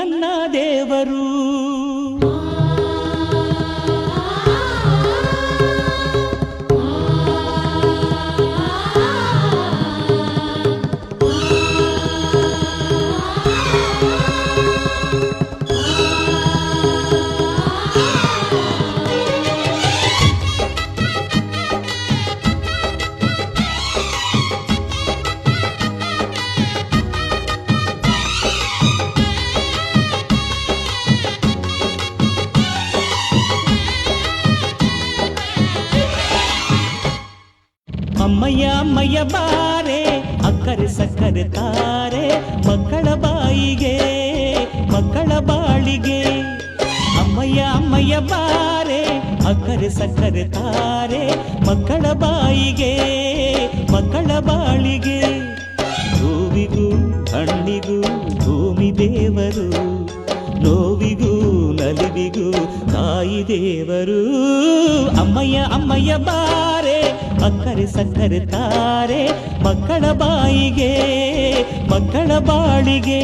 ನನ್ನ ದೇವರು. ಅಮ್ಮಯ್ಯ ಅಮ್ಮಯ್ಯ ಬಾರೆ ಅಕ್ಕರೆ ಸಕ್ಕರೆ ತಾರೆ ಮಕ್ಕಳ ಬಾಯಿಗೆ ಮಕ್ಕಳ ಬಾಳಿಗೆ. ಅಮ್ಮಯ್ಯ ಅಮ್ಮಯ್ಯ ಬಾರೆ ಅಕ್ಕರೆ ಸಕ್ಕರೆ ತಾರೆ ಮಕ್ಕಳ ಬಾಯಿಗೆ ಮಕ್ಕಳ ಬಾಳಿಗೆ. ಹೂವಿಗೂ ಹಣ್ಣಿಗೂ ಭೂಮಿ ದೇವರು, ನೋವಿಗೂ ನಲಿವಿಗೂ ತಾಯಿ ದೇವರು. ಅಮ್ಮಯ್ಯ ಅಮ್ಮಯ್ಯ ಬಾರೆ ಅಕ್ಕರೆ ಸಕ್ಕರೆ ತಾರೆ ಮಕ್ಕಳ ಬಾಯಿಗೆ ಮಕ್ಕಳ ಬಾಳಿಗೆ.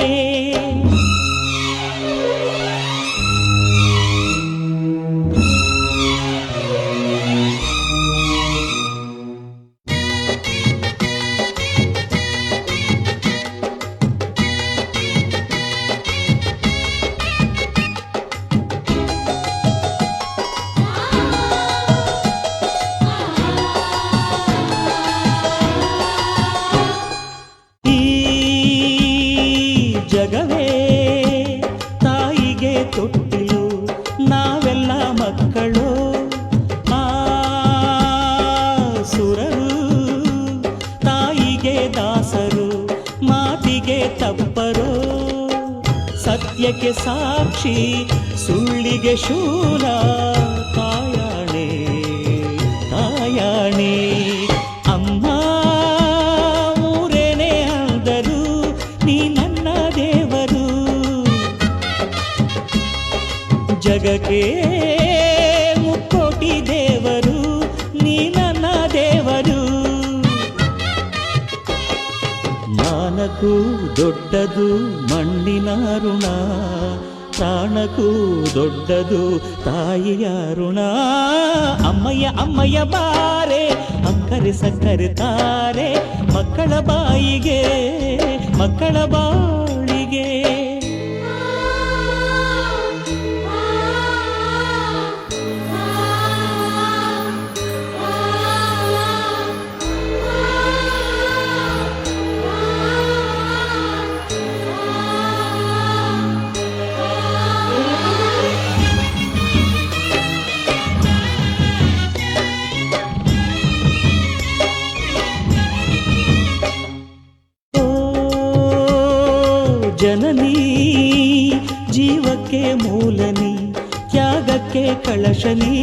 ಜಗವೇ ತಾಯಿಗೆ ತೊಟ್ಟಿಲು, ನಾವೆಲ್ಲ ಮಕ್ಕಳು. ಆ ಸುರರು ತಾಯಿಗೆ ದಾಸರು, ಮಾತಿಗೆ ತಪ್ಪರು. ಸತ್ಯಕ್ಕೆ ಸಾಕ್ಷಿ ಸುಳ್ಳಿಗೆ ಶೂಲ, ತಾಯಾಣೆ ತಾಯಾಣೆ. ಅಮ್ಮ ಊರೇನೆ ಅಂದರು ನೀ ನನ್ನ ದೇವರು. ಜಗಕ್ಕೆ ಮುಕ್ಕೋಟಿ ದೇವರು ನೀ ನನ್ನ ದೇವರು. ಮಾನಕ್ಕೂ ದೊಡ್ಡದು ಮಣ್ಣಿನ ಋಣ, ಪ್ರಾಣಕ್ಕೂ ದೊಡ್ಡದು ತಾಯಿಯ ಋಣ. ಅಮ್ಮಯ್ಯ ಅಮ್ಮಯ್ಯ ಬಾರೆ ಅಕ್ಕರೆ ಸಕ್ಕರೆ ತಾರೆ ಮಕ್ಕಳ ಬಾಯಿಗೆ ಮಕ್ಕಳ ಬಾಳಿಗೆ. ಜನನಿ ಜೀವಕ್ಕೆ ಮೂಲನಿ, ತ್ಯಾಗಕ್ಕೆ ಕಳಶನಿ.